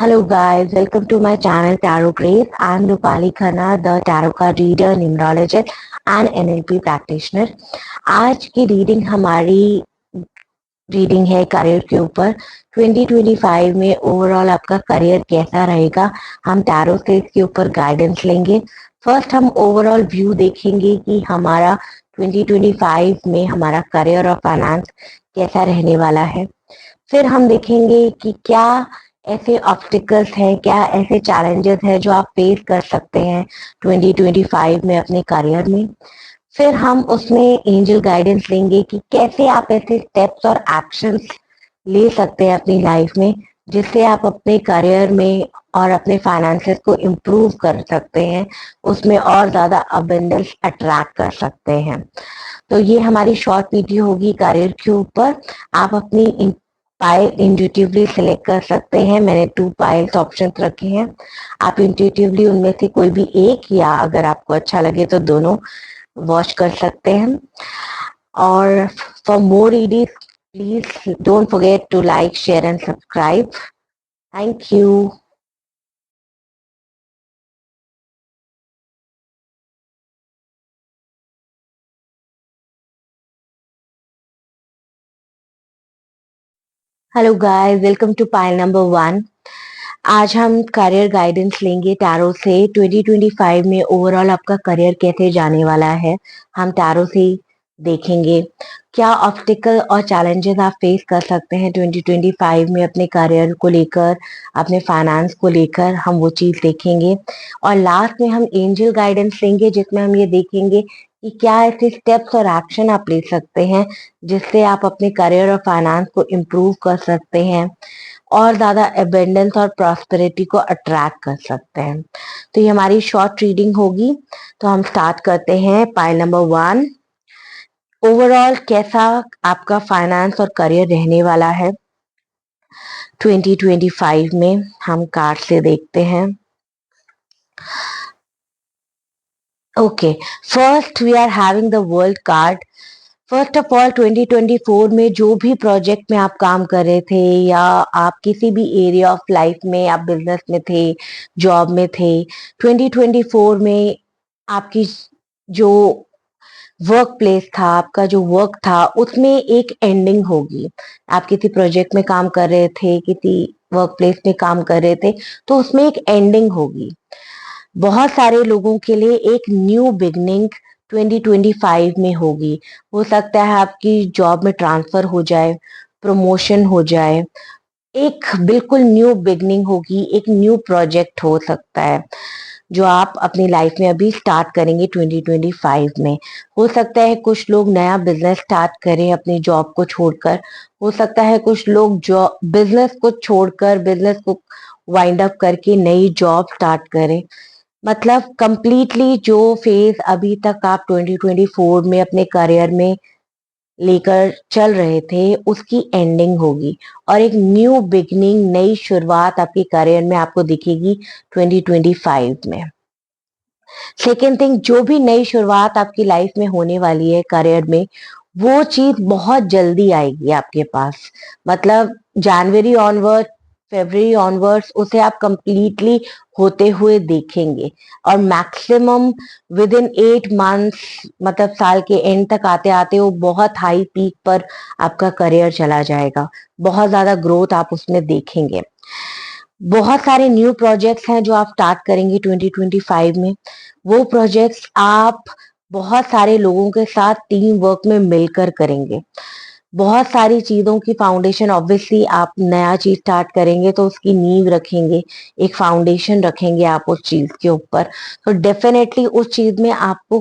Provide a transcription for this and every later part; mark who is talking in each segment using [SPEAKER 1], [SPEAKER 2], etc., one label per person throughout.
[SPEAKER 1] Hello guys, welcome to my channel Tarot Grace. I'm Rupali Khanna, the tarot card reader, numerologist and NLP practitioner. आज की reading हमारी reading है career के ऊपर। 2025 में overall आपका करियर कैसा रहेगा, हम टैरो से इसके ऊपर गाइडेंस लेंगे। फर्स्ट हम ओवरऑल व्यू देखेंगे कि हमारा 2025 में हमारा करियर और फाइनेंस कैसा रहने वाला है। फिर हम देखेंगे कि क्या ऐसे ऑब्स्टिकल्स हैं, क्या ऐसे चैलेंजेस हैं जो आप फेस कर सकते हैं 2025 में अपने करियर में। फिर हम उसमें एंजल गाइडेंस लेंगे कि कैसे आप ऐसे स्टेप्स और एक्शंस ले सकते हैं अपनी लाइफ में जिससे आप अपने करियर में और अपने फाइनेंसेस को इम्प्रूव कर सकते हैं, उसमें और ज्यादा अबंडेंस अट्रैक्ट कर सकते हैं। तो ये हमारी शॉर्ट वीडियो होगी करियर के ऊपर। आप अपनी पाइल इंट्यूटिवली सिलेक्ट कर सकते हैं। मैंने 2 पाइल्स ऑप्शन रखे हैं, आप इंट्यूटिवली उनमें से कोई भी एक या अगर आपको अच्छा लगे तो दोनों वॉच कर सकते हैं। और for more reading please don't forget to like, share and subscribe. Thank you. Hello guys, welcome to pile number 1। आज हम करियर गाइडेंस लेंगे टैरो से। 2025 में ओवरऑल आपका करियर कैसे जाने वाला है, हम टैरो से देखेंगे। क्या ऑब्स्टिकल और चैलेंजेस आप फेस कर सकते हैं 2025 में अपने करियर को लेकर, अपने फाइनेंस को लेकर, हम वो चीज देखेंगे। और लास्ट में हम एंजल गाइडेंस लेंगे जिसमें हम ये देखेंगे कि क्या ऐसे स्टेप्स और एक्शन आप ले सकते हैं जिससे आप अपने करियर और फाइनेंस को इम्प्रूव कर सकते हैं और ज्यादा एबेंडेंस और प्रॉस्पेरिटी को अट्रैक्ट कर सकते हैं। तो ये हमारी शॉर्ट रीडिंग होगी। तो हम स्टार्ट करते हैं पाइल नंबर 1। ओवरऑल कैसा आपका फाइनेंस और करियर रहने वाला है 2025 में, हम कार्ड से देखते हैं। Okay, first we are having the world card. First of all 2024 में जो भी प्रोजेक्ट में आप काम कर रहे थे या आप किसी भी एरिया ऑफ लाइफ में, आप बिजनेस में थे, जॉब में थे, 2024 में आपकी जो वर्क प्लेस था, आपका जो वर्क था, उसमें एक एंडिंग होगी। आप किसी प्रोजेक्ट में काम कर रहे थे, किसी वर्क प्लेस में काम कर रहे थे, तो उसमें एक एंडिंग होगी। बहुत सारे लोगों के लिए एक न्यू बिगनिंग 2025 में होगी। हो सकता है आपकी जॉब में ट्रांसफर हो जाए, प्रमोशन हो जाए, एक बिल्कुल न्यू बिगनिंग होगी, एक न्यू प्रोजेक्ट हो सकता है जो आप अपनी लाइफ में अभी स्टार्ट करेंगे 2025 में। हो सकता है कुछ लोग नया बिजनेस स्टार्ट करें अपनी जॉब को छोड़कर। हो सकता है कुछ लोग जॉब बिजनेस को छोड़कर, बिजनेस को वाइंड अप करके नई जॉब स्टार्ट करें। मतलब कंप्लीटली जो फेज अभी तक आप 2024 में अपने करियर में लेकर चल रहे थे उसकी एंडिंग होगी और एक न्यू बिगनिंग, नई शुरुआत आपके करियर में आपको दिखेगी 2025 में। सेकेंड थिंग, जो भी नई शुरुआत आपकी लाइफ में होने वाली है करियर में, वो चीज बहुत जल्दी आएगी आपके पास। मतलब जनवरी ऑनवर्ड, फेब्रुअरी ऑनवर्ड्स उसे आप कंप्लीटली होते हुए देखेंगे और मैक्सिमम विद इन 8 मंथ्स, मतलब साल के एंड तक आते आते वो बहुत हाई पीक पर आपका करियर चला जाएगा। बहुत ज्यादा ग्रोथ आप उसमें देखेंगे। बहुत सारे न्यू प्रोजेक्ट्स हैं जो आप स्टार्ट करेंगे 2025 में। वो प्रोजेक्ट्स आप बहुत सारे लोगों के साथ टीम वर्क में मिलकर करेंगे। बहुत सारी चीजों की फाउंडेशन, ऑब्वियसली आप नया चीज स्टार्ट करेंगे तो उसकी नींव रखेंगे, एक फाउंडेशन रखेंगे आप उस चीज के ऊपर। तो डेफिनेटली उस चीज में आपको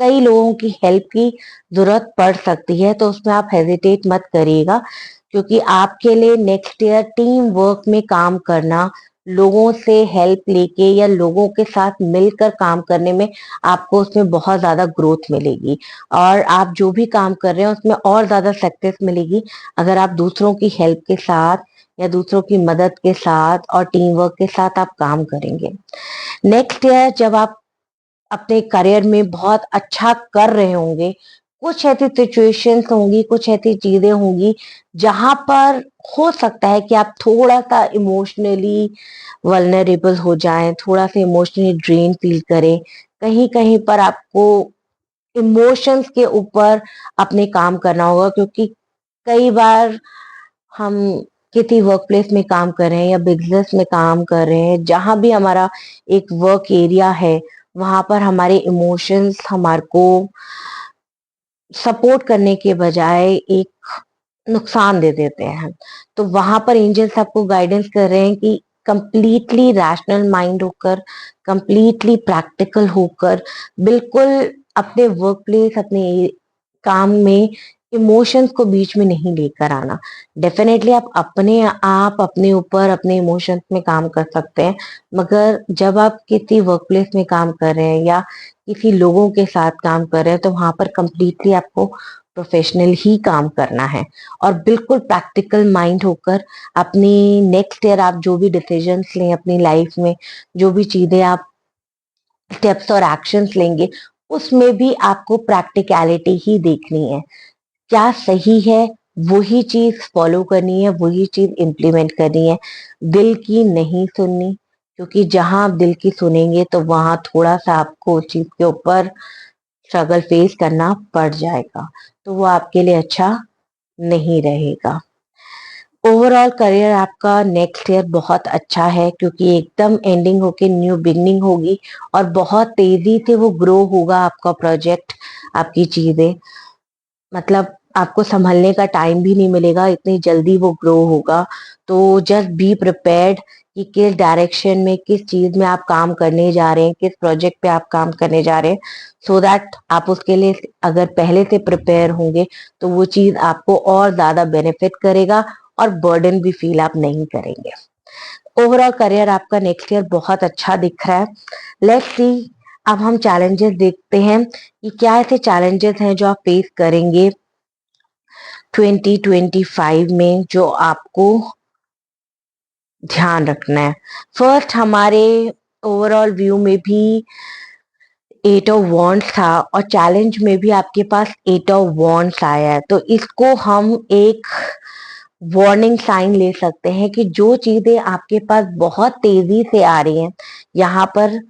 [SPEAKER 1] कई लोगों की हेल्प की जरूरत पड़ सकती है, तो उसमें आप हेजिटेट मत करिएगा क्योंकि आपके लिए नेक्स्ट ईयर टीम वर्क में काम करना, लोगों से हेल्प लेके या लोगों के साथ मिलकर काम करने में आपको उसमें बहुत ज्यादा ग्रोथ मिलेगी और आप जो भी काम कर रहे हैं उसमें और ज्यादा सक्सेस मिलेगी अगर आप दूसरों की हेल्प के साथ या दूसरों की मदद के साथ और टीम वर्क के साथ आप काम करेंगे। नेक्स्ट ईयर जब आप अपने करियर में बहुत अच्छा कर रहे होंगे, कुछ ऐसी सिचुएशंस होंगी, कुछ ऐसी चीजें होंगी जहां पर हो सकता है कि आप थोड़ा सा इमोशनली वल्नरेबल हो जाएं, थोड़ा सा इमोशनली ड्रेन फील करें। कहीं कहीं पर आपको इमोशंस के ऊपर अपने काम करना होगा, क्योंकि कई बार हम किसी वर्क प्लेस में काम कर रहे हैं या बिजनेस में काम कर रहे हैं, जहां भी हमारा एक वर्क एरिया है, वहां पर हमारे इमोशंस हमारे को सपोर्ट करने के बजाय एक नुकसान दे देते हैं। तो वहां पर एंजल्स आपको गाइडेंस कर रहे हैं कि कंप्लीटली रैशनल माइंड होकर, कंप्लीटली प्रैक्टिकल होकर, बिल्कुल अपने वर्क प्लेस, अपने काम में इमोशंस को बीच में नहीं लेकर आना। डेफिनेटली आप अपने ऊपर अपने इमोशंस में काम कर सकते हैं, मगर जब आप किसी वर्क प्लेस में काम कर रहे हैं या किसी लोगों के साथ काम कर रहे हैं, तो वहां पर कंप्लीटली आपको प्रोफेशनल ही काम करना है और बिल्कुल प्रैक्टिकल माइंड होकर अपनी नेक्स्ट ईयर आप जो भी डिसीजंस लें अपनी लाइफ में, जो भी चीजें आप स्टेप्स और एक्शंस लेंगे, उसमें भी आपको प्रैक्टिकलिटी ही देखनी है। क्या सही है वही चीज फॉलो करनी है, वही चीज इम्प्लीमेंट करनी है, दिल की नहीं सुननी। क्योंकि जहां आप दिल की सुनेंगे तो वहां थोड़ा सा आपको उस चीज के ऊपर स्ट्रगल फेस करना पड़ जाएगा, तो वो आपके लिए अच्छा नहीं रहेगा। ओवरऑल करियर आपका नेक्स्ट ईयर बहुत अच्छा है, क्योंकि एकदम एंडिंग होके न्यू बिगनिंग होगी और बहुत तेजी से वो ग्रो होगा आपका प्रोजेक्ट, आपकी चीजें। मतलब आपको संभलने का टाइम भी नहीं मिलेगा, इतनी जल्दी वो ग्रो होगा। तो जस्ट बी प्रिपेयर्ड कि किस डायरेक्शन में, किस चीज में आप काम करने जा रहे हैं, किस प्रोजेक्ट पे आप काम करने जा रहे हैं, सो दैट आप उसके लिए अगर पहले से प्रिपेयर होंगे तो वो चीज आपको और ज्यादा बेनिफिट करेगा और बर्डन भी फील आप नहीं करेंगे। ओवरऑल करियर आपका नेक्स्ट ईयर बहुत अच्छा दिख रहा है। लेट्स सी, अब हम चैलेंजेस देखते हैं कि क्या ऐसे चैलेंजेस हैं जो आप फेस करेंगे 2025 में, जो आपको ध्यान रखना है। फर्स्ट, हमारे ओवरऑल व्यू में भी एट ऑफ वॉन्ड्स था और चैलेंज में भी आपके पास एट ऑफ वॉन्ड्स आया है, तो इसको हम एक वार्निंग साइन ले सकते हैं कि जो चीजें आपके पास बहुत तेजी से आ रही हैं, यहाँ पर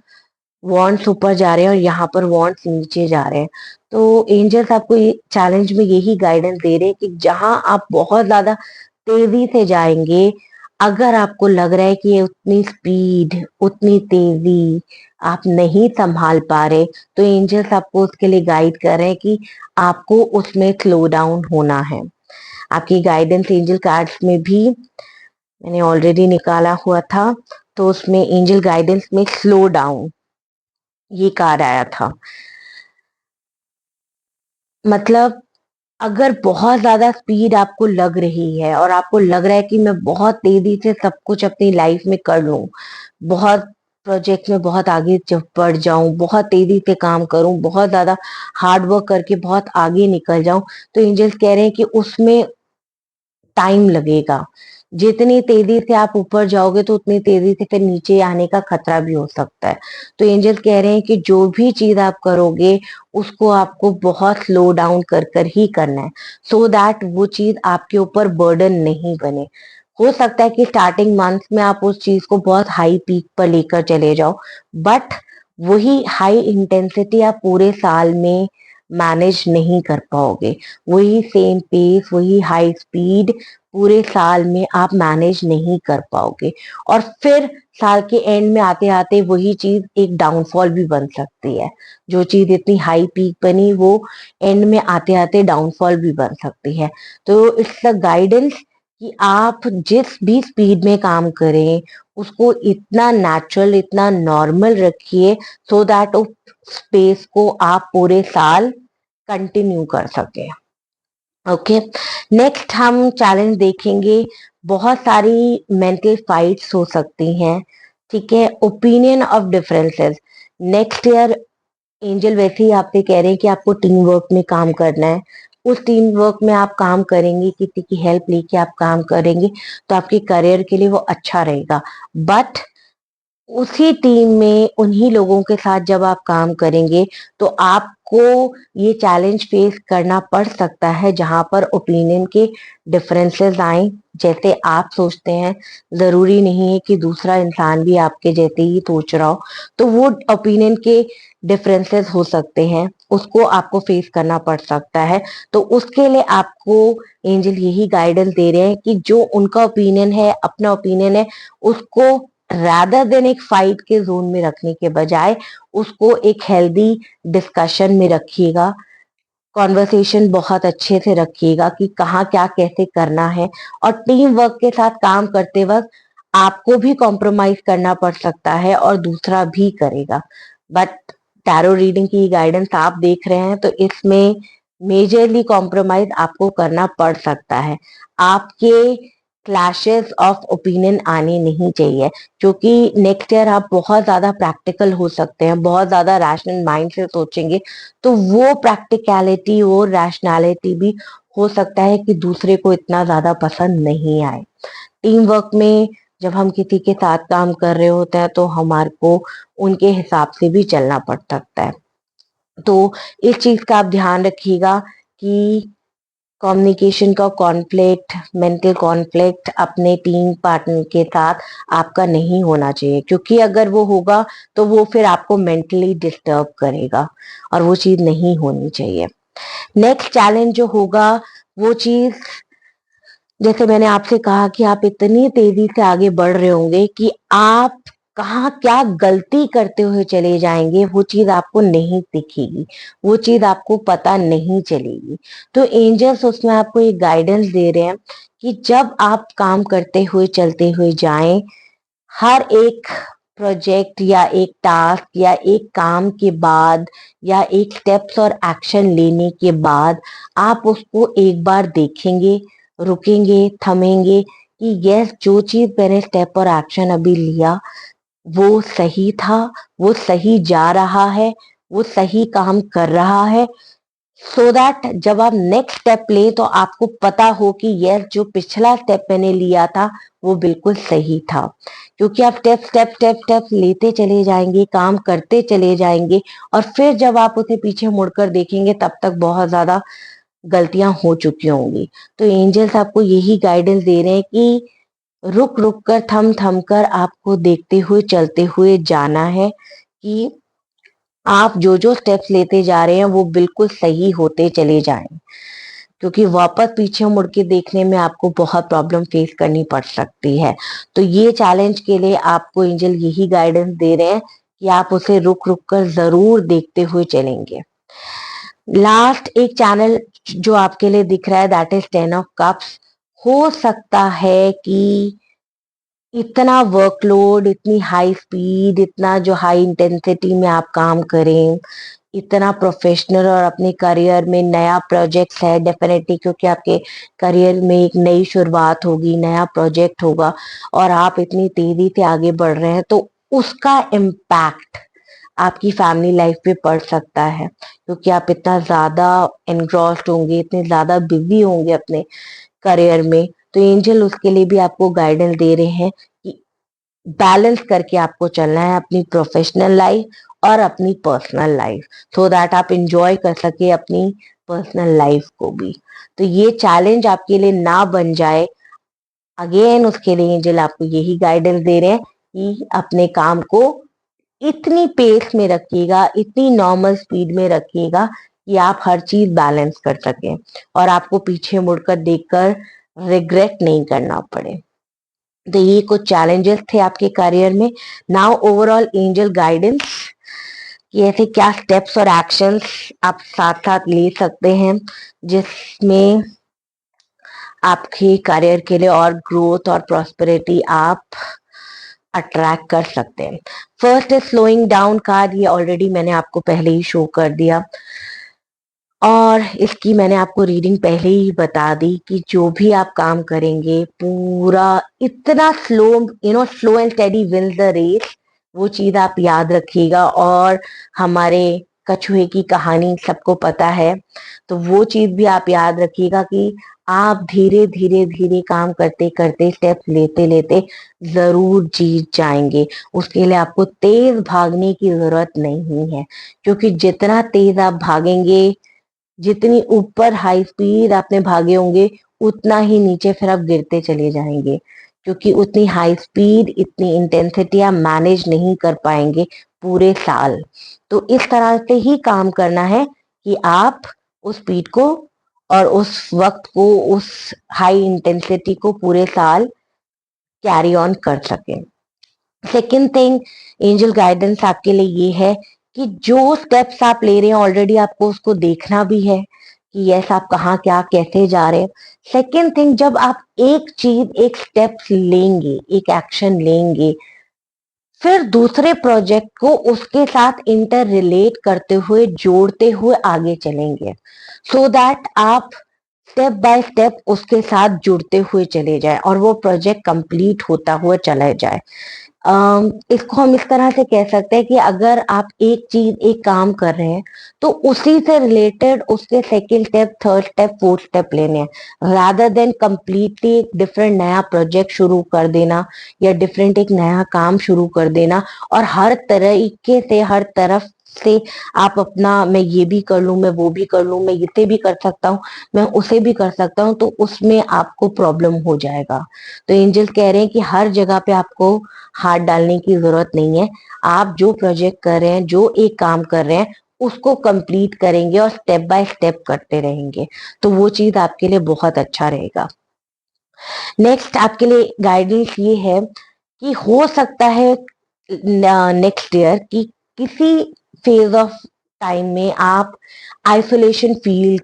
[SPEAKER 1] वॉन्ट्स ऊपर जा रहे हैं और यहाँ पर वॉन्ट्स नीचे जा रहे हैं। तो एंजल्स आपको चैलेंज में यही गाइडेंस दे रहे हैं कि जहां आप बहुत ज्यादा तेजी से जाएंगे, अगर आपको लग रहा है कि ये उतनी स्पीड, उतनी तेजी आप नहीं संभाल पा रहे, तो एंजल्स आपको उसके लिए गाइड कर रहे हैं कि आपको उसमें स्लो डाउन होना है। आपकी गाइडेंस एंजल कार्ड्स में भी मैंने ऑलरेडी निकाला हुआ था, तो उसमें एंजल गाइडेंस में स्लो डाउन ये कार्ड आया था। मतलब अगर बहुत ज्यादा स्पीड आपको लग रही है और आपको लग रहा है कि मैं बहुत तेजी से सब कुछ अपनी लाइफ में कर लूं, बहुत प्रोजेक्ट में बहुत आगे बढ़ जाऊं, बहुत तेजी से काम करूं, बहुत ज्यादा हार्ड वर्क करके बहुत आगे निकल जाऊं, तो एंजल्स कह रहे हैं कि उसमें टाइम लगेगा। जितनी तेजी से आप ऊपर जाओगे तो उतनी तेजी से फिर नीचे आने का खतरा भी हो सकता है। तो एंजल कह रहे हैं कि जो भी चीज आप करोगे उसको आपको बहुत स्लो डाउन कर कर ही करना है, सो दैट वो चीज आपके ऊपर बर्डन नहीं बने। हो सकता है कि स्टार्टिंग मंथ में आप उस चीज को बहुत हाई पीक पर लेकर चले जाओ, बट वही हाई इंटेंसिटी आप पूरे साल में मैनेज नहीं कर पाओगे। वही सेम पेस, वही हाई स्पीड पूरे साल में आप मैनेज नहीं कर पाओगे, और फिर साल के एंड में आते आते वही चीज एक डाउनफॉल भी बन सकती है। जो चीज इतनी हाई पीक बनी वो एंड में आते आते डाउनफॉल भी बन सकती है। तो इट्स अ गाइडेंस कि आप जिस भी स्पीड में काम करें उसको इतना नेचुरल, इतना नॉर्मल रखिए, सो दैट उस स्पेस को आप पूरे साल कंटिन्यू कर सके। ओके, नेक्स्ट हम चैलेंज देखेंगे। बहुत सारी मेंटल फाइट्स हो सकती हैं, ठीक है, opinion of differences. Next year angel वैसे ही आपसे कह रहे हैं कि आपको टीम वर्क में काम करना है। उस टीम वर्क में आप काम करेंगे, किसी की हेल्प लेके आप काम करेंगे, तो आपके करियर के लिए वो अच्छा रहेगा। बट उसी टीम में उन्हीं लोगों के साथ जब आप काम करेंगे तो आपको ये चैलेंज फेस करना पड़ सकता है जहां पर ओपिनियन के डिफरेंसेस आए। जैसे आप सोचते हैं जरूरी नहीं है कि दूसरा इंसान भी आपके जैसे ही सोच रहा हो, तो वो ओपिनियन के डिफरेंसेस हो सकते हैं, उसको आपको फेस करना पड़ सकता है। तो उसके लिए आपको एंजल यही गाइडेंस दे रहे हैं कि जो उनका ओपिनियन है, अपना ओपिनियन है, उसको रादर देन एक फाइट के जोन में रखने के बजाय उसको एक हेल्दी डिस्कशन में रखिएगा। कॉन्वर्सेशन बहुत अच्छे से रखिएगा कि कहाँ क्या कैसे करना है। और टीम वर्क के साथ काम करते वक्त आपको भी कॉम्प्रोमाइज करना पड़ सकता है और दूसरा भी करेगा। बट टैरो रीडिंग की गाइडेंस आप देख रहे हैं तो इसमें मेजरली कॉम्प्रोमाइज आपको करना पड़ सकता है। आपके क्लैशेस ऑफ ओपिनियन आने नहीं चाहिए, क्योंकि नेक्स्ट ईयर आप बहुत ज्यादा प्रैक्टिकल हो सकते हैं, बहुत ज्यादा रैशनल माइंड से सोचेंगे, तो वो प्रैक्टिकलिटी वो रैशनैलिटी भी हो सकता है कि दूसरे को इतना ज्यादा पसंद नहीं आए। टीम वर्क में जब हम किसी के साथ काम कर रहे होते हैं तो हमारे को उनके हिसाब से भी चलना पड़ सकता है। तो इस चीज का आप ध्यान रखिएगा कि कम्युनिकेशन का कॉन्फ्लिक्ट, मेंटल कॉन्फ्लिक्ट अपने टीम पार्टनर के साथ आपका नहीं होना चाहिए, क्योंकि अगर वो होगा तो वो फिर आपको मेंटली डिस्टर्ब करेगा और वो चीज नहीं होनी चाहिए। नेक्स्ट चैलेंज जो होगा वो चीज, जैसे मैंने आपसे कहा कि आप इतनी तेजी से आगे बढ़ रहे होंगे कि आप कहाँ क्या गलती करते हुए चले जाएंगे वो चीज आपको नहीं दिखेगी, वो चीज आपको पता नहीं चलेगी। तो एंजल्स उसमें आपको एक गाइडेंस दे रहे हैं कि जब आप काम करते हुए चलते हुए जाएं, हर एक प्रोजेक्ट या एक टास्क या एक काम के बाद या एक स्टेप्स और एक्शन लेने के बाद आप उसको एक बार देखेंगे, रुकेंगे, थमेंगे कि यस जो चीज मैंने स्टेप और एक्शन अभी लिया वो सही था, वो सही जा रहा है, वो सही काम कर रहा है। सो दैट जब आप नेक्स्ट स्टेप ले तो आपको पता हो कि यस जो पिछला स्टेप मैंने लिया था वो बिल्कुल सही था। क्योंकि आप स्टेप स्टेप स्टेप स्टेप लेते चले जाएंगे, काम करते चले जाएंगे, और फिर जब आप उसे पीछे मुड़कर देखेंगे तब तक बहुत ज्यादा गलतियां हो चुकी होंगी। तो एंजल्स आपको यही गाइडेंस दे रहे हैं कि रुक रुक कर, थम थम कर आपको देखते हुए चलते हुए जाना है कि आप जो जो स्टेप्स लेते जा रहे हैं वो बिल्कुल सही होते चले जाएं। क्योंकि वापस पीछे मुड़ के देखने में आपको बहुत प्रॉब्लम फेस करनी पड़ सकती है। तो ये चैलेंज के लिए आपको एंजल यही गाइडेंस दे रहे हैं कि आप उसे रुक रुक कर जरूर देखते हुए चलेंगे। लास्ट एक चैनल जो आपके लिए दिख रहा है दैट इज 10 ऑफ कप्स। हो सकता है कि इतना वर्कलोड, इतनी हाई स्पीड, इतना जो हाई इंटेंसिटी में आप काम करें, इतना प्रोफेशनल, और अपने करियर में नया प्रोजेक्ट है डेफिनेटली, क्योंकि आपके करियर में एक नई शुरुआत होगी, नया प्रोजेक्ट होगा और आप इतनी तेजी से आगे बढ़ रहे हैं, तो उसका इम्पैक्ट आपकी फैमिली लाइफ पे पड़ सकता है, क्योंकि आप इतना ज्यादा एनग्रॉस्ड होंगे, इतने ज्यादा बिजी होंगे अपने करियर में। तो एंजल उसके लिए भी आपको गाइडेंस दे रहे हैं कि बैलेंस करके आपको चलना है अपनी प्रोफेशनल लाइफ और अपनी पर्सनल लाइफ, सो दैट आप इंजॉय कर सके अपनी पर्सनल लाइफ को भी। तो ये चैलेंज आपके लिए ना बन जाए, अगेन उसके लिए एंजल आपको यही गाइडेंस दे रहे हैं कि अपने काम को इतनी पेस में रखिएगा, इतनी नॉर्मल स्पीड में रखिएगा कि आप हर चीज बैलेंस कर सकें और आपको पीछे मुड़कर देखकर रिग्रेट नहीं करना पड़े। तो ये कुछ चैलेंजेस थे आपके करियर में। नाउ ओवरऑल एंजल गाइडेंस कि ऐसे क्या स्टेप्स और एक्शंस आप साथ साथ ले सकते हैं जिसमें आपके करियर के लिए और ग्रोथ और प्रॉस्पेरिटी आप अट्रैक्ट कर सकते हैं। First is slowing down card, ये ऑलरेडी मैंने आपको पहले ही शो कर दिया और इसकी मैंने आपको रीडिंग पहले ही बता दी कि जो भी आप काम करेंगे पूरा इतना slow, slow and steady wins the race, वो चीज आप याद रखिएगा। और हमारे कछुए की कहानी सबको पता है, तो वो चीज भी आप याद रखिएगा कि आप धीरे धीरे धीरे काम करते करते स्टेप्स लेते लेते जरूर जीत जाएंगे। उसके लिए आपको तेज भागने की जरूरत नहीं है, क्योंकि जितना तेज आप भागेंगे, जितनी ऊपर हाई स्पीड आपने भागे होंगे, उतना ही नीचे फिर आप गिरते चले जाएंगे, क्योंकि उतनी हाई स्पीड, इतनी इंटेंसिटी आप मैनेज नहीं कर पाएंगे पूरे साल। तो इस तरह से ही काम करना है कि आप उस स्पीड को और उस वक्त को, उस हाई इंटेंसिटी को पूरे साल कैरी ऑन कर सकें। सेकेंड थिंग, एंजल गाइडेंस आपके लिए ये है कि जो स्टेप्स आप ले रहे हैं ऑलरेडी आपको उसको देखना भी है कि यस आप कहाँ क्या कैसे जा रहे हैं। सेकेंड थिंग, जब आप एक चीज, एक स्टेप्स लेंगे, एक एक्शन लेंगे, फिर दूसरे प्रोजेक्ट को उसके साथ इंटर रिलेट करते हुए, जोड़ते हुए आगे चलेंगे, सो दैट आप स्टेप बाय स्टेप उसके साथ जुड़ते हुए चले जाए और वो प्रोजेक्ट कंप्लीट होता हुआ चला जाए। इसको हम इस तरह से कह सकते हैं कि अगर आप एक चीज, एक काम कर रहे हैं, तो उसी से रिलेटेड उसके second step, third step, fourth step लेने हैं, रादर देन कंप्लीटली एक डिफरेंट नया प्रोजेक्ट शुरू कर देना या डिफरेंट एक नया काम शुरू कर देना और हर तरीके से, हर तरफ से आप अपना, मैं ये भी कर लूं, मैं वो भी कर लूं, मैं इसे भी कर सकता हूँ, मैं उसे भी कर सकता हूँ, तो उसमें आपको प्रॉब्लम हो जाएगा। तो एंजल कह रहे हैं कि हर जगह पे आपको हाथ डालने की जरूरत नहीं है। आप जो प्रोजेक्ट कर रहे हैं, जो एक काम कर रहे हैं, उसको कंप्लीट करेंगे और स्टेप बाय स्टेप करते रहेंगे, तो वो चीज आपके लिए बहुत अच्छा रहेगा। नेक्स्ट आपके लिए गाइडेंस ये है कि हो सकता है नेक्स्ट ईयर की किसी फेज ऑफ टाइम में आप आइसोलेशन फील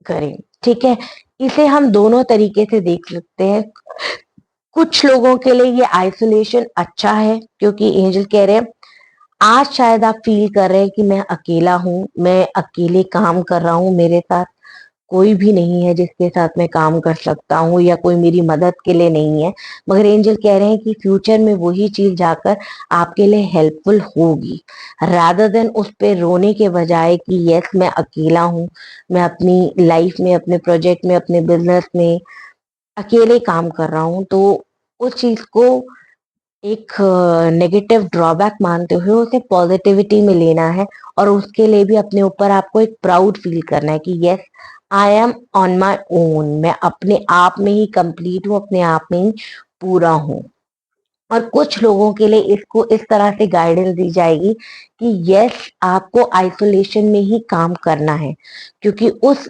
[SPEAKER 1] करें। ठीक है, इसे हम दोनों तरीके से देख सकते हैं। कुछ लोगों के लिए ये आइसोलेशन अच्छा है, क्योंकि एंजल कह रहे हैं आज शायद आप फील कर रहे हैं कि मैं अकेला हूं, मैं अकेले काम कर रहा हूं, मेरे साथ कोई भी नहीं है जिसके साथ मैं काम कर सकता हूँ, या कोई मेरी मदद के लिए नहीं है। मगर एंजल कह रहे हैं कि फ्यूचर में वही चीज जाकर आपके लिए हेल्पफुल होगी, रादर देन उस पे रोने के बजाय कि यस मैं अकेला हूँ, मैं अपनी लाइफ में, अपने प्रोजेक्ट में, अपने बिजनेस में अकेले काम कर रहा हूँ, तो उस चीज को एक नेगेटिव ड्रॉबैक मानते हुए उसे पॉजिटिविटी में लेना है, और उसके लिए भी अपने ऊपर आपको एक प्राउड फील करना है कि yes I am on my own, मैं अपने आप में ही कंप्लीट हूँ, अपने आप में ही पूरा हूँ। और कुछ लोगों के लिए इसको इस तरह से गाइडेंस दी जाएगी कि यस आपको आइसोलेशन में ही काम करना है, क्योंकि उस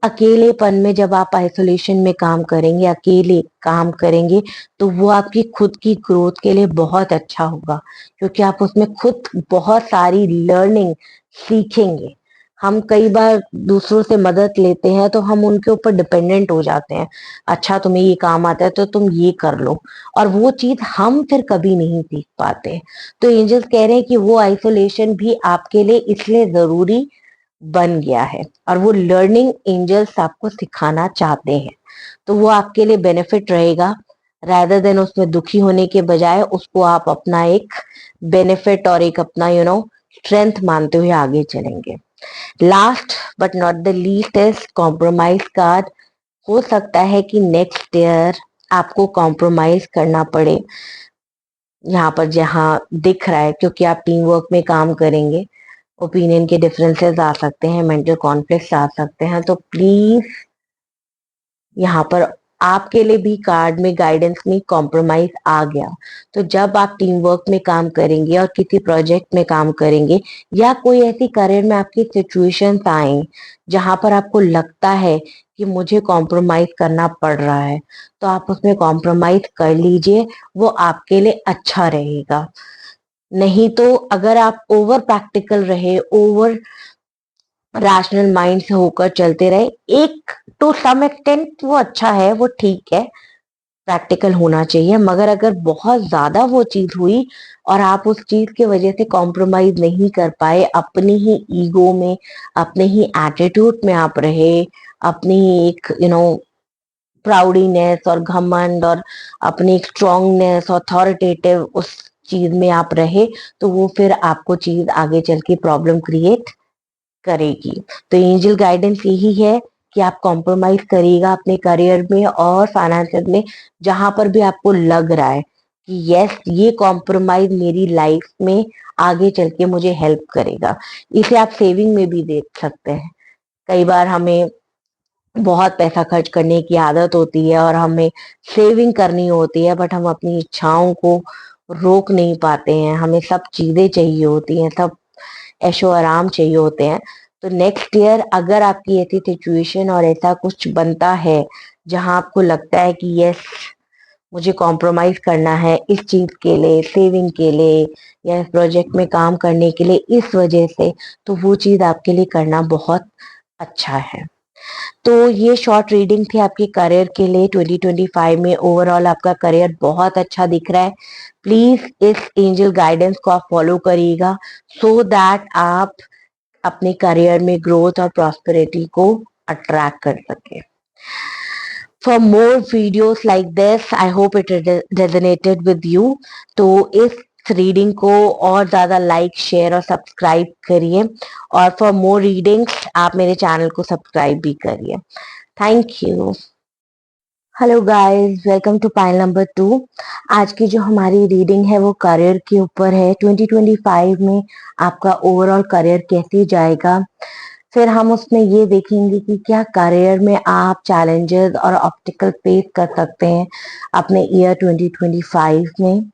[SPEAKER 1] अकेलेपन में, जब आप आइसोलेशन में काम करेंगे, अकेले काम करेंगे, तो वो आपकी खुद की ग्रोथ के लिए बहुत अच्छा होगा, क्योंकि आप उसमें खुद बहुत सारी लर्निंग सीखेंगे। हम कई बार दूसरों से मदद लेते हैं तो हम उनके ऊपर डिपेंडेंट हो जाते हैं, अच्छा तुम्हें ये काम आता है तो तुम ये कर लो, और वो चीज हम फिर कभी नहीं सीख पाते। तो एंजल्स कह रहे हैं कि वो आइसोलेशन भी आपके लिए इसलिए जरूरी बन गया है, और वो लर्निंग एंजल्स आपको सिखाना चाहते हैं, तो वो आपके लिए बेनिफिट रहेगा। रादर देन उसमें दुखी होने के बजाय उसको आप अपना एक बेनिफिट और एक अपना स्ट्रेंथ मानते हुए आगे चलेंगे। Last but not the least is compromise card. हो सकता है कि नेक्स्ट ईयर आपको कॉम्प्रोमाइज करना पड़े, यहाँ पर जहाँ दिख रहा है, क्योंकि आप टीम वर्क में काम करेंगे, ओपिनियन के डिफरेंसेस आ सकते हैं, मेंटल कॉन्फ्लिक्ट्स आ सकते हैं, तो प्लीज यहाँ पर आपके लिए भी कार्ड में गाइडेंस में कॉम्प्रोमाइज आ गया। तो जब आप टीम वर्क में काम करेंगे और किसी प्रोजेक्ट में काम करेंगे, या कोई ऐसी करियर में आपकी सिचुएशंस आए जहां पर आपको लगता है कि मुझे कॉम्प्रोमाइज करना पड़ रहा है, तो आप उसमें कॉम्प्रोमाइज कर लीजिए, वो आपके लिए अच्छा रहेगा। नहीं तो अगर आप ओवर प्रैक्टिकल रहे, ओवर रैशनल माइंड से होकर चलते रहे, एक टू सम एक्सटेंट वो अच्छा है, वो ठीक है, प्रैक्टिकल होना चाहिए, मगर अगर बहुत ज्यादा वो चीज हुई और आप उस चीज की वजह से कॉम्प्रोमाइज नहीं कर पाए, अपनी ही ईगो में, अपने ही एटीट्यूड में आप रहे, अपनी ही एक प्राउडीनेस और घमंड और अपनी एक स्ट्रांगनेस, अथॉरिटेटिव उस चीज में आप रहे, तो वो फिर आपको चीज आगे चल के प्रॉब्लम क्रिएट करेगी। तो एंजल गाइडेंस यही है कि आप कॉम्प्रोमाइज करिएगा अपने करियर में और फाइनेंशियल में, जहां पर भी आपको लग रहा है कि यस ये कॉम्प्रोमाइज मेरी लाइफ में आगे चल के मुझे हेल्प करेगा। इसे आप सेविंग में भी देख सकते हैं। कई बार हमें बहुत पैसा खर्च करने की आदत होती है और हमें सेविंग करनी होती है, बट हम अपनी इच्छाओं को रोक नहीं पाते हैं। हमें सब चीजें चाहिए होती हैं, सब ऐशो आराम चाहिए होते हैं। तो नेक्स्ट ईयर अगर आपकी ऐसी सिचुएशन और ऐसा कुछ बनता है जहां आपको लगता है कि यस मुझे कॉम्प्रोमाइज करना है इस चीज के लिए, सेविंग के लिए या इस प्रोजेक्ट में काम करने के लिए इस वजह से, तो वो चीज आपके लिए करना बहुत अच्छा है। तो ये शॉर्ट रीडिंग थी आपके करियर के लिए। 2025 में ओवरऑल आपका करियर बहुत अच्छा दिख रहा है। प्लीज इस एंजल गाइडेंस को आप फॉलो करिएगा सो दैट आप अपने करियर में ग्रोथ और प्रॉस्पेरिटी को अट्रैक्ट कर सके। For more videos like this, I hope it resonated with you. तो इस रीडिंग को और ज्यादा लाइक शेयर और सब्सक्राइब करिए, और फॉर मोर रीडिंग्स आप मेरे चैनल को सब्सक्राइब भी करिए। Thank you. Hello guys, welcome to pile number 2। आज की जो हमारी रीडिंग है वो करियर के ऊपर है। 2025 में आपका ओवरऑल करियर कैसे जाएगा, फिर हम उसमें ये देखेंगे कि क्या करियर में आप चैलेंजेस और ऑब्स्टिकल फेस कर सकते हैं अपने ईयर 2025 में।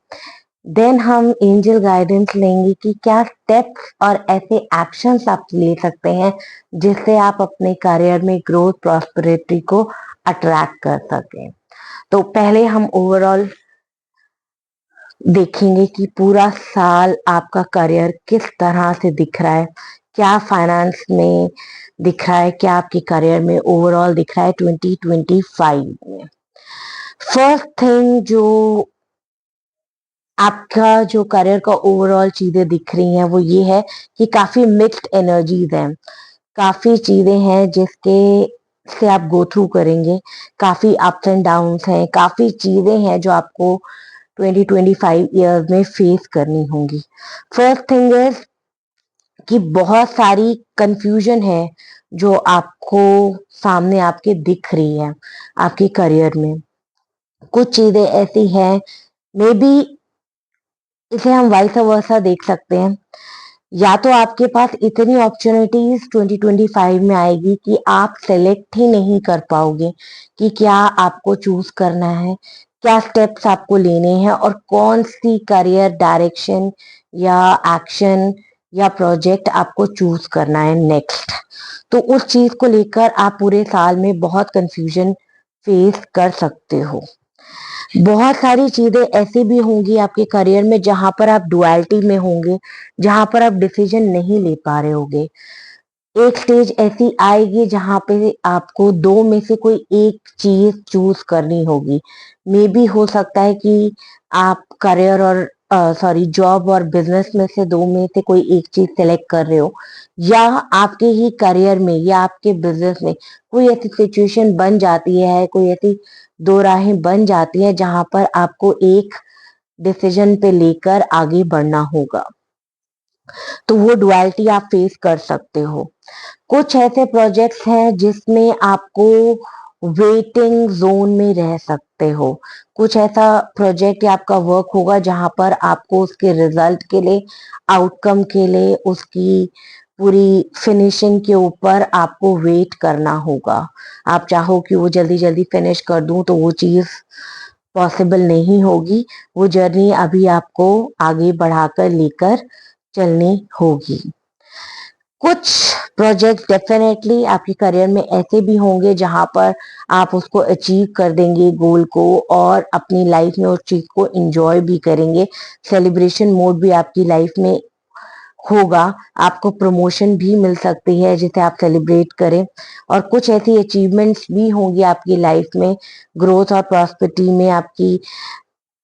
[SPEAKER 1] देन हम एंजल गाइडेंस लेंगे कि क्या स्टेप्स और ऐसे एक्शंस आप ले सकते हैं जिससे आप अपने करियर में ग्रोथ प्रॉस्पेरिटी को अट्रैक्ट कर सकें। तो पहले हम ओवरऑल देखेंगे कि पूरा साल आपका करियर किस तरह से दिख रहा है, क्या फाइनेंस में दिख रहा है, क्या आपके करियर में ओवरऑल दिख रहा है 2025 में। फर्स्ट थिंग जो आपका जो करियर का ओवरऑल चीजें दिख रही हैं वो ये है कि काफी मिक्स्ड एनर्जीज हैं, काफी चीजें हैं जिसके से आप गो थ्रू करेंगे, काफी अप्स एंड डाउन्स हैं, काफी चीजें हैं जो आपको 2025 ईयर्स में फेस करनी होंगी। फर्स्ट थिंग इज कि बहुत सारी कंफ्यूजन है जो आपको सामने आपके दिख रही है आपके करियर में। कुछ चीजें ऐसी हैं, मे बी इसे हम वाइस वर्सा देख सकते हैं, या तो आपके पास इतनी अपॉर्चुनिटीज 2025 में आएगी कि आप सेलेक्ट ही नहीं कर पाओगे कि क्या आपको चूज करना है, क्या स्टेप्स आपको लेने हैं और कौन सी करियर डायरेक्शन या एक्शन या प्रोजेक्ट आपको चूज करना है नेक्स्ट। तो उस चीज को लेकर आप पूरे साल में बहुत कंफ्यूजन फेस कर सकते हो। बहुत सारी चीजें ऐसी भी होंगी आपके करियर में जहां पर आप डुअलिटी में होंगे, जहां पर आप डिसीजन नहीं ले पा रहे होगे। एक स्टेज ऐसी आएगी जहां पे आपको दो में से कोई एक चीज चूज करनी होगी। मे बी हो सकता है कि आप करियर और सॉरी जॉब और बिजनेस में से दो में से कोई एक चीज सेलेक्ट कर रहे हो, या आपके ही करियर में या आपके बिजनेस में कोई ऐसी सिचुएशन बन जाती है, कोई ऐसी दो राहें बन जाती है जहां पर आपको एक डिसीजन पे लेकर आगे बढ़ना होगा। तो वो डुअलिटी आप फेस कर सकते हो। कुछ ऐसे प्रोजेक्ट्स हैं जिसमें आपको वेटिंग जोन में रह सकते हो। कुछ ऐसा प्रोजेक्ट या आपका वर्क होगा जहां पर आपको उसके रिजल्ट के लिए, आउटकम के लिए, उसकी पूरी फिनिशिंग के ऊपर आपको वेट करना होगा। आप चाहो कि वो जल्दी जल्दी फिनिश कर दूं तो वो चीज पॉसिबल नहीं होगी। वो जर्नी अभी आपको आगे बढ़ाकर लेकर चलनी होगी। कुछ प्रोजेक्ट डेफिनेटली आपके करियर में ऐसे भी होंगे जहां पर आप उसको अचीव कर देंगे गोल को, और अपनी लाइफ में उस चीज को एंजॉय भी करेंगे। सेलिब्रेशन मोड भी आपकी लाइफ में होगा, आपको प्रमोशन भी मिल सकती है जिसे आप सेलिब्रेट करें। और कुछ ऐसी अचीवमेंट्स भी होंगी आपकी लाइफ में, ग्रोथ और प्रॉस्पेरिटी में, आपकी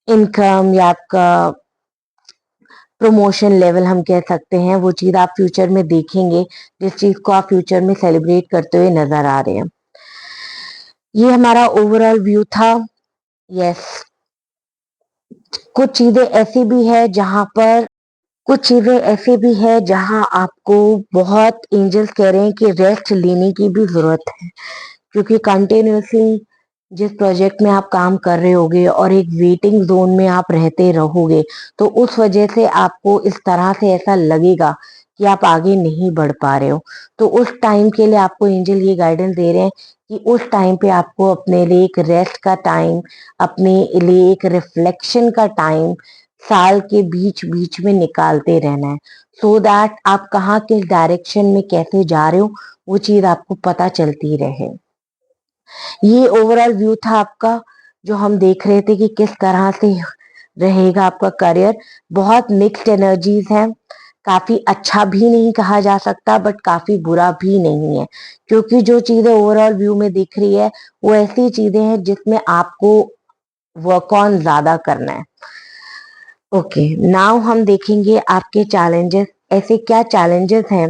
[SPEAKER 1] इनकम या आपका प्रमोशन लेवल हम कह सकते हैं, वो चीज आप फ्यूचर में देखेंगे, जिस चीज को आप फ्यूचर में सेलिब्रेट करते हुए नजर आ रहे हैं। ये हमारा ओवरऑल व्यू था। यस, कुछ चीजें ऐसी भी है जहां पर कुछ चीजें ऐसे भी है जहां आपको बहुत एंजल्स कह रहे हैं कि रेस्ट लेने की भी जरूरत है, क्योंकि कंटिन्यूअसली जिस प्रोजेक्ट में आप काम कर रहे होगे और एक वेटिंग जोन में आप रहते रहोगे, तो उस वजह से आपको इस तरह से ऐसा लगेगा कि आप आगे नहीं बढ़ पा रहे हो। तो उस टाइम के लिए आपको एंजल ये गाइडेंस दे रहे हैं कि उस टाइम पे आपको अपने लिए एक रेस्ट का टाइम, अपने लिए एक रिफ्लेक्शन का टाइम साल के बीच बीच में निकालते रहना है, सो दैट आप कहाँ किस डायरेक्शन में कैसे जा रहे हो वो चीज आपको पता चलती रहे। ये ओवरऑल व्यू था आपका, जो हम देख रहे थे कि किस तरह से रहेगा आपका करियर। बहुत मिक्स्ड एनर्जीज हैं, काफी अच्छा भी नहीं कहा जा सकता बट काफी बुरा भी नहीं है, क्योंकि जो चीजें ओवरऑल व्यू में दिख रही है वो ऐसी चीजें हैं जिसमें आपको वर्क ऑन ज्यादा करना है। ओके, नाउ हम देखेंगे आपके चैलेंजेस, ऐसे क्या चैलेंजेस हैं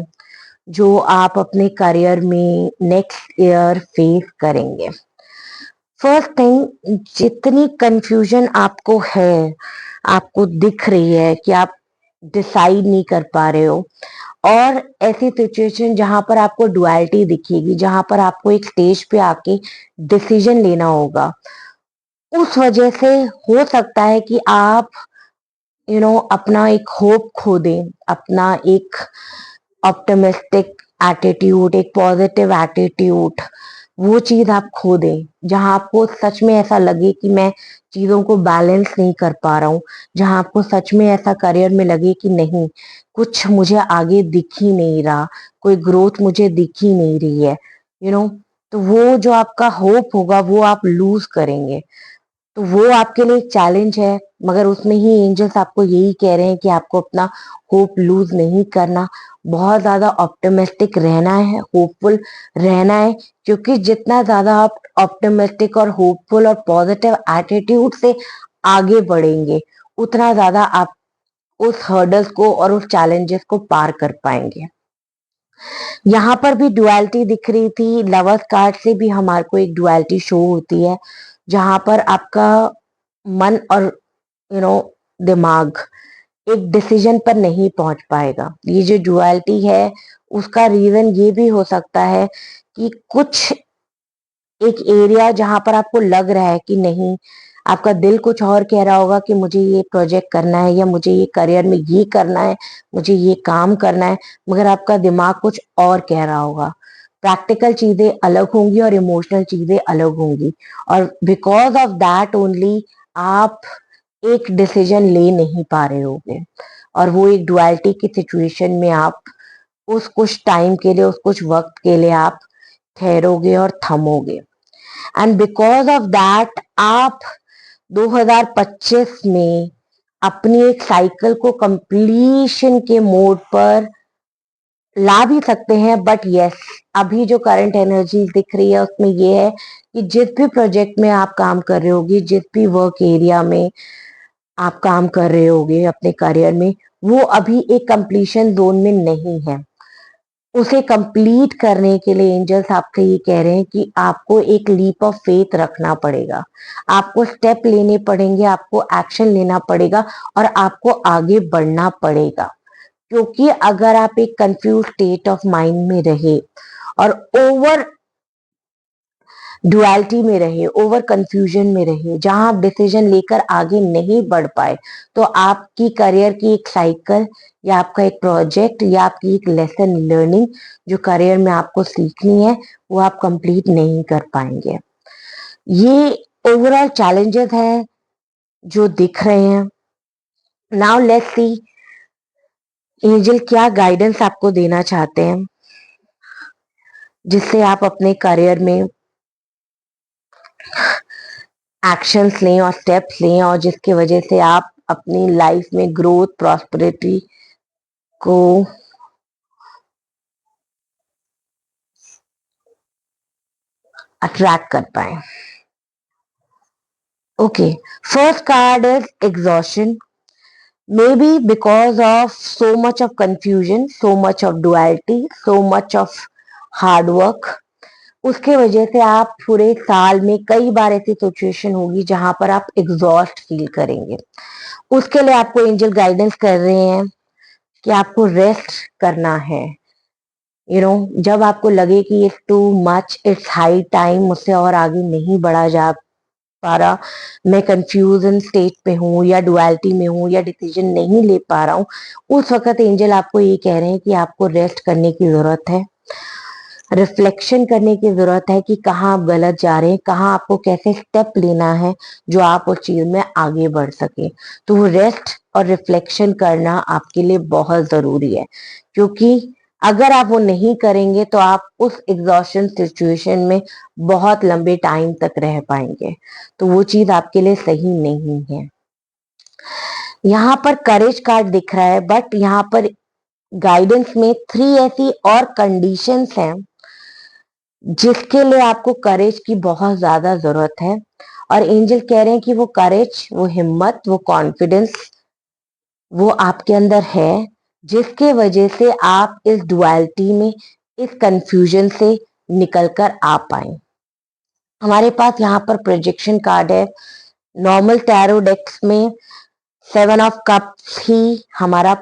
[SPEAKER 1] जो आप अपने करियर में नेक्स्ट ईयर फेस करेंगे। फर्स्ट थिंग, जितनी कंफ्यूजन आपको है, आपको दिख रही है कि आप डिसाइड नहीं कर पा रहे हो, और ऐसी सिचुएशन जहां पर आपको डुअलिटी दिखेगी, जहां पर आपको एक स्टेज पे आके डिसीजन लेना होगा, उस वजह से हो सकता है कि आप अपना एक होप खो दें, अपना एक ऑप्टिमिस्टिक एटीट्यूड, एक पॉजिटिव एटीट्यूड, वो चीज आप खो दें, जहां आपको सच में ऐसा लगे कि मैं चीजों को बैलेंस नहीं कर पा रहा हूँ, जहां आपको सच में ऐसा करियर में लगे कि नहीं, कुछ मुझे आगे दिख ही नहीं रहा, कोई ग्रोथ मुझे दिख ही नहीं रही है, तो वो जो आपका होप होगा वो आप लूज करेंगे। तो वो आपके लिए एक चैलेंज है, मगर उसमें ही एंजल्स आपको यही कह रहे हैं कि आपको अपना होप लूज नहीं करना, बहुत ज्यादा ऑप्टिमिस्टिक रहना है, होपफुल रहना है, क्योंकि जितना ज्यादा आप ऑप्टिमिस्टिक और होपफुल और पॉजिटिव एटीट्यूड से आगे बढ़ेंगे, उतना ज्यादा आप उस हर्डल्स को और उस चैलेंजेस को पार कर पाएंगे। यहाँ पर भी डुअलिटी दिख रही थी, लवर्स कार्ड से भी हमारे को एक डुअलिटी शो होती है, जहां पर आपका मन और यू नो दिमाग एक डिसीजन पर नहीं पहुंच पाएगा। ये जो डुअलिटी है उसका रीजन ये भी हो सकता है कि कुछ एक एरिया जहां पर आपको लग रहा है कि नहीं, आपका दिल कुछ और कह रहा होगा कि मुझे ये प्रोजेक्ट करना है या मुझे ये करियर में ये करना है, मुझे ये काम करना है, मगर आपका दिमाग कुछ और कह रहा होगा। प्रैक्टिकल चीजें अलग होंगी और इमोशनल चीजें अलग होंगी, और बिकॉज ऑफ दैट ओनली आप एक डिसीजन ले नहीं पा रहे होगे, और वो एक डुअलिटी की सिचुएशन में आप उस कुछ टाइम के लिए, उस कुछ वक्त के लिए आप ठहरोगे और थमोगे। एंड बिकॉज ऑफ दैट आप 2025 में अपनी एक साइकिल को कंप्लीशन के मोड पर ला भी सकते हैं, बट यस, अभी जो करंट एनर्जी दिख रही है उसमें ये है कि जिस भी प्रोजेक्ट में आप काम कर रहे होगे, जिस भी वर्क एरिया में आप काम कर रहे होगे अपने करियर में, वो अभी एक कंप्लीशन जोन में नहीं है। उसे कंप्लीट करने के लिए एंजल्स आपसे ये कह रहे हैं कि आपको एक लीप ऑफ फेथ रखना पड़ेगा, आपको स्टेप लेने पड़ेंगे, आपको एक्शन लेना पड़ेगा, और आपको आगे बढ़ना पड़ेगा। क्योंकि अगर आप एक कंफ्यूज स्टेट ऑफ माइंड में रहे और ओवर डुअलिटी में रहे, ओवर कंफ्यूजन में रहे, जहां आप डिसीजन लेकर आगे नहीं बढ़ पाए, तो आपकी करियर की एक साइकिल या आपका एक प्रोजेक्ट या आपकी एक लेसन लर्निंग जो करियर में आपको सीखनी है, वो आप कंप्लीट नहीं कर पाएंगे। ये ओवरऑल चैलेंजेस हैं जो दिख रहे हैं। नाउ लेट्स सी एंजल क्या गाइडेंस आपको देना चाहते हैं, जिससे आप अपने करियर में एक्शंस लें और स्टेप्स लें, और जिसकी वजह से आप अपनी लाइफ में ग्रोथ, प्रॉस्पेरिटी को अट्रैक्ट कर पाए। Okay, first card is exhaustion, may be because of so much of confusion, so much of duality, so much of hard work, उसके वजह से आप पूरे साल में कई बार ऐसी सिचुएशन होगी जहां पर आप एग्जॉस्ट फील करेंगे। उसके लिए आपको एंजल गाइडेंस कर रहे हैं कि आपको रेस्ट करना है। जब आपको लगे कि it's too much, it's high time, मुझसे और आगे नहीं बढ़ा जा पा रहा, मैं कंफ्यूजन स्टेट पे हूँ या डुअलिटी में हूँ या डिसीजन नहीं ले पा रहा हूँ, उस वक्त एंजल आपको ये कह रहे हैं कि आपको रेस्ट करने की जरूरत है, रिफ्लेक्शन करने की जरूरत है कि कहाँ आप गलत जा रहे हैं, कहाँ आपको कैसे स्टेप लेना है जो आप उस चीज में आगे बढ़ सके। तो वो रेस्ट और रिफ्लेक्शन करना आपके लिए बहुत जरूरी है, क्योंकि अगर आप वो नहीं करेंगे तो आप उस एग्जॉशन सिचुएशन में बहुत लंबे टाइम तक रह पाएंगे, तो वो चीज आपके लिए सही नहीं है। यहाँ पर करेज कार्ड दिख रहा है, बट यहाँ पर गाइडेंस में 3 ऐसी और कंडीशंस हैं जिसके लिए आपको करेज की बहुत ज्यादा जरूरत है। और एंजल कह रहे हैं कि वो करेज, वो हिम्मत, वो कॉन्फिडेंस वो आपके अंदर है, जिसके वजह से आप इस डुअलिटी में, इस कंफ्यूजन से निकल कर आ पाए। हमारे पास यहाँ पर प्रोजेक्शन कार्ड है। नॉर्मल टैरो डेक्स में 7 ऑफ कप्स ही हमारा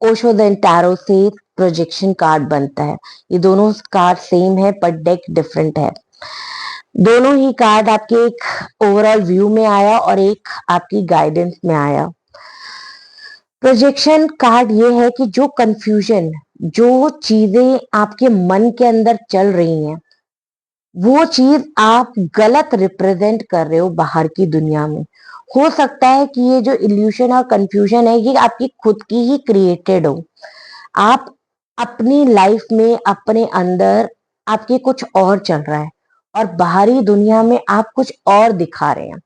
[SPEAKER 1] ओशो देन टैरो से प्रोजेक्शन कार्ड बनता है। ये दोनों कार्ड सेम है पर डेक डिफरेंट है। दोनों ही कार्ड आपके एक ओवरऑल व्यू में आया और एक आपकी गाइडेंस में आया। प्रोजेक्शन कार्ड ये है कि जो कंफ्यूजन, जो चीजें आपके मन के अंदर चल रही हैं, वो चीज आप गलत रिप्रेजेंट कर रहे हो बाहर की दुनिया में। हो सकता है कि ये जो इल्यूशन और कंफ्यूजन है ये आपकी खुद की ही क्रिएटेड हो। आप अपनी लाइफ में अपने अंदर आपके कुछ और चल रहा है और बाहरी दुनिया में आप कुछ और दिखा रहे हैं।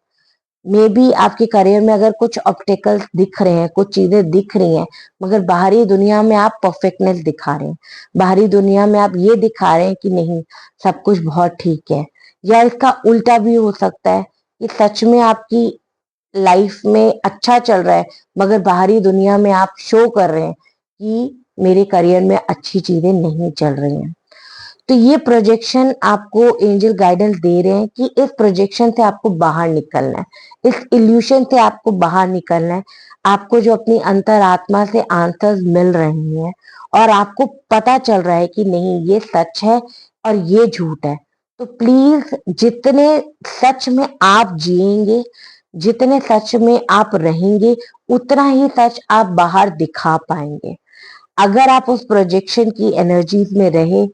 [SPEAKER 1] मे बी आपके करियर में अगर कुछ ऑब्स्टेकल्स दिख रहे हैं, कुछ चीजें दिख रही हैं, मगर बाहरी दुनिया में आप परफेक्टनेस दिखा रहे हैं, बाहरी दुनिया में आप ये दिखा रहे हैं कि नहीं सब कुछ बहुत ठीक है। या इसका उल्टा भी हो सकता है कि सच में आपकी लाइफ में अच्छा चल रहा है, मगर बाहरी दुनिया में आप शो कर रहे हैं कि मेरे करियर में अच्छी चीजें नहीं चल रही हैं। तो ये प्रोजेक्शन आपको एंजल गाइडेंस दे रहे हैं कि इस प्रोजेक्शन से आपको बाहर निकलना है, इस इल्यूशन से आपको बाहर निकलना है। आपको जो अपनी अंतरात्मा से आंसर्स मिल रहे हैं और आपको पता चल रहा है कि नहीं ये सच है और ये झूठ है, तो प्लीज जितने सच में आप जिएंगे, जितने सच में आप रहेंगे, उतना ही सच आप बाहर दिखा पाएंगे। अगर आप उस प्रोजेक्शन की एनर्जीज में रहे,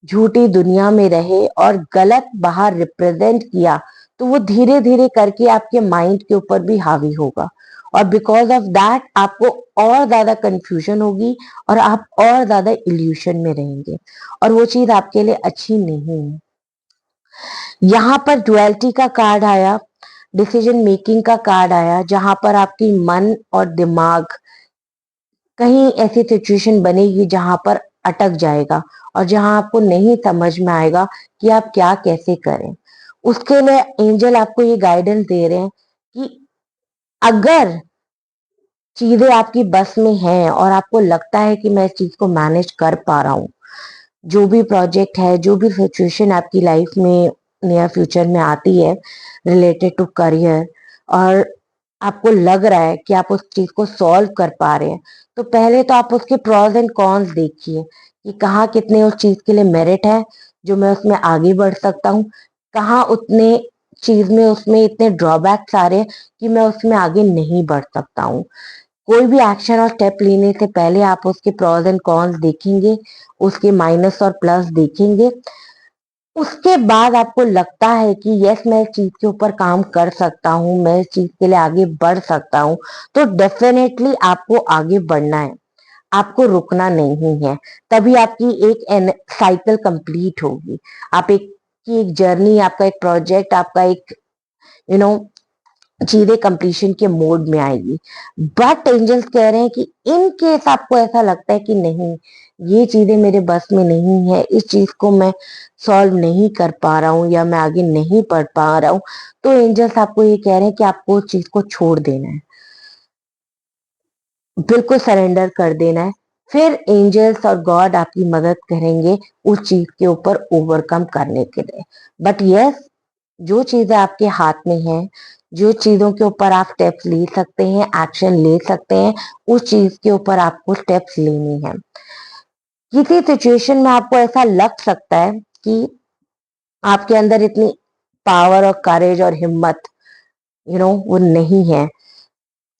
[SPEAKER 1] झूठी दुनिया में रहे और गलत बाहर रिप्रेजेंट किया, तो वो धीरे धीरे करके आपके माइंड के ऊपर भी हावी होगा और बिकॉज ऑफ दैट आपको और ज्यादा कंफ्यूजन होगी और आप और ज्यादा इल्यूशन में रहेंगे और वो चीज आपके लिए अच्छी नहीं है। यहाँ पर डुअलिटी का कार्ड आया, डिसीजन मेकिंग का कार्ड आया, जहां पर आपकी मन और दिमाग कहीं ऐसी सिचुएशन बनेगी जहां पर अटक जाएगा और जहां आपको नहीं समझ में आएगा कि आप क्या कैसे करें। उसके लिए एंजल आपको ये गाइडेंस दे रहे हैं कि अगर चीजें आपकी बस में हैं और आपको लगता है कि मैं इस चीज को मैनेज कर पा रहा हूँ, जो भी प्रोजेक्ट है, जो भी सिचुएशन आपकी लाइफ में नियर फ्यूचर में आती है रिलेटेड टू करियर, और आपको लग रहा है कि आप उस चीज को सॉल्व कर पा रहे हैं, तो पहले तो आप उसके प्रोज एंड कॉन्स देखिए कि कहाँ कितने उस चीज के लिए मेरिट है जो मैं उसमें आगे बढ़ सकता हूँ, कहाँ उतने चीज में उसमें इतने ड्रॉबैक्स आ रहे हैं कि मैं उसमें आगे नहीं बढ़ सकता हूँ। कोई भी एक्शन और स्टेप लेने से पहले आप उसके प्रोज एंड कॉन्स देखेंगे, उसके माइनस और प्लस देखेंगे। उसके बाद आपको लगता है कि यस मैं इस चीज के ऊपर काम कर सकता हूँ, मैं इस चीज के लिए आगे बढ़ सकता हूँ, तो डेफिनेटली आपको आगे बढ़ना है, आपको रुकना नहीं है। तभी आपकी एक साइकिल कंप्लीट होगी, आप एक की एक जर्नी, आपका एक प्रोजेक्ट, आपका एक यू नो चीजें कंप्लीशन के मोड में आएगी। बट एंजल्स कह रहे हैं कि इन केस आपको ऐसा लगता है कि नहीं ये चीजें मेरे बस में नहीं है, इस चीज को मैं सॉल्व नहीं कर पा रहा हूँ या मैं आगे नहीं बढ़ पा रहा हूँ, तो एंजल्स आपको ये कह रहे हैं कि आपको उस चीज को छोड़ देना है, बिल्कुल सरेंडर कर देना है। फिर एंजल्स और गॉड आपकी मदद करेंगे उस चीज के ऊपर ओवरकम करने के लिए। बट यस जो चीजें आपके हाथ में है, जो चीजों के ऊपर आप स्टेप्स ले सकते हैं, एक्शन ले सकते हैं, उस चीज के ऊपर आपको स्टेप्स लेने हैं। किसी सिचुएशन में आपको ऐसा लग सकता है कि आपके अंदर इतनी पावर और करेज और हिम्मत वो नहीं है।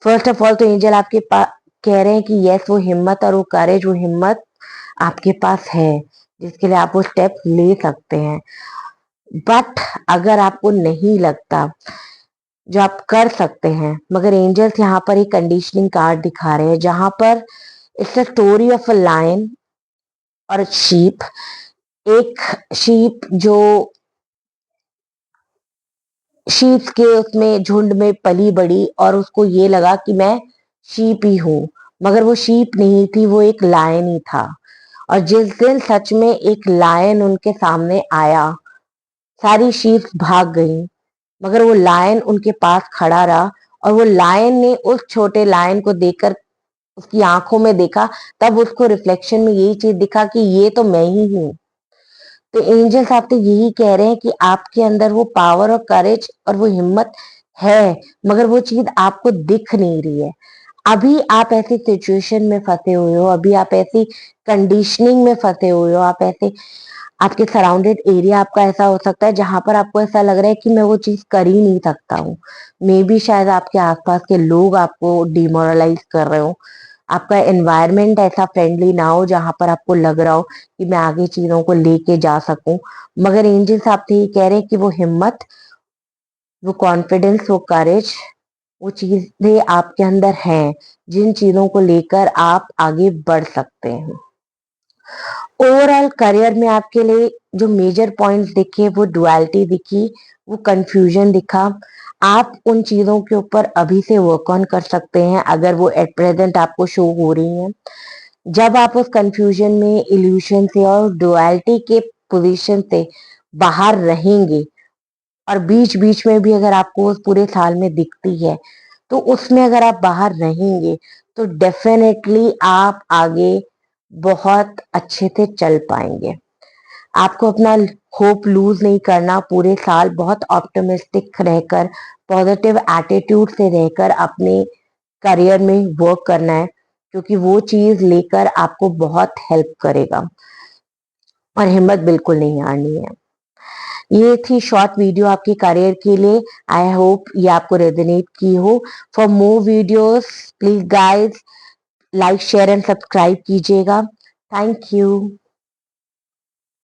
[SPEAKER 1] फर्स्ट ऑफ ऑल तो एंजल आपके पास कह रहे हैं कि यस, वो हिम्मत और वो करेज, वो हिम्मत आपके पास है जिसके लिए आप वो स्टेप ले सकते हैं। बट अगर आपको नहीं लगता जो आप कर सकते हैं, मगर एंजल्स यहाँ पर एक कंडीशनिंग कार्ड दिखा रहे हैं जहां पर it's a story of a lion और शीप। एक शीप जो शीप के उसमें झुंड में पली बड़ी और उसको ये लगा कि मैं शीप ही हूं, मगर वो शीप नहीं थी, वो एक लायन ही था। और जिस दिन सच में एक लायन उनके सामने आया, सारी शीप भाग गई, मगर वो लायन उनके पास खड़ा रहा। और वो लायन ने उस छोटे लायन को देखकर उसकी आंखों में देखा, तब उसको रिफ्लेक्शन में यही चीज दिखा कि ये तो मैं ही हूं। तो एंजल्स आपसे यही कह रहे हैं कि आपके अंदर वो पावर और करेज और वो हिम्मत है, मगर वो चीज आपको दिख नहीं रही है। अभी आप ऐसी सिचुएशन में फंसे हुए हो, अभी आप ऐसी कंडीशनिंग में फंसे हुए हो, आप ऐसे आपके सराउंडेड एरिया आपका ऐसा हो सकता है जहां पर आपको ऐसा लग रहा है कि मैं वो चीज कर ही नहीं सकता हूँ। मे बी शायद आपके आसपास के लोग आपको डिमोरलाइज कर रहे हो, आपका एनवायरनमेंट ऐसा फ्रेंडली ना हो जहां पर आपको लग रहा हो कि मैं आगे चीजों को लेके जा सकूं। मगर एंजल्स आपसे ये कह रहे हैं कि वो हिम्मत, वो कॉन्फिडेंस, वो करेज, वो चीजें आपके अंदर हैं जिन चीजों को लेकर आप आगे बढ़ सकते हैं। ओवरऑल करियर में आपके लिए जो मेजर पॉइंट्स दिखे, वो डुअलिटी दिखी, वो कंफ्यूजन दिखा। आप उन चीजों के ऊपर अभी से वर्क ऑन कर सकते हैं अगर वो एट प्रेजेंट आपको शो हो रही हैं। जब आप उस कंफ्यूजन में, इल्यूशन से और डुअलिटी के पोजीशन से बाहर रहेंगे, और बीच बीच में भी अगर आपको उस पूरे साल में दिखती है, तो उसमें अगर आप बाहर रहेंगे तो डेफिनेटली आप आगे बहुत अच्छे से चल पाएंगे। आपको अपना होप लूज नहीं करना, पूरे साल बहुत ऑप्टिमिस्टिक रहकर, पॉजिटिव एटीट्यूड से रहकर अपने करियर में वर्क करना है, क्योंकि वो चीज लेकर आपको बहुत हेल्प करेगा। और हिम्मत बिल्कुल नहीं हारनी है। ये थी शॉर्ट वीडियो आपके करियर के लिए। आई होप ये आपको रेजोनेट की हो। For more videos please guys like, share and subscribe कीजिएगा। Thank you.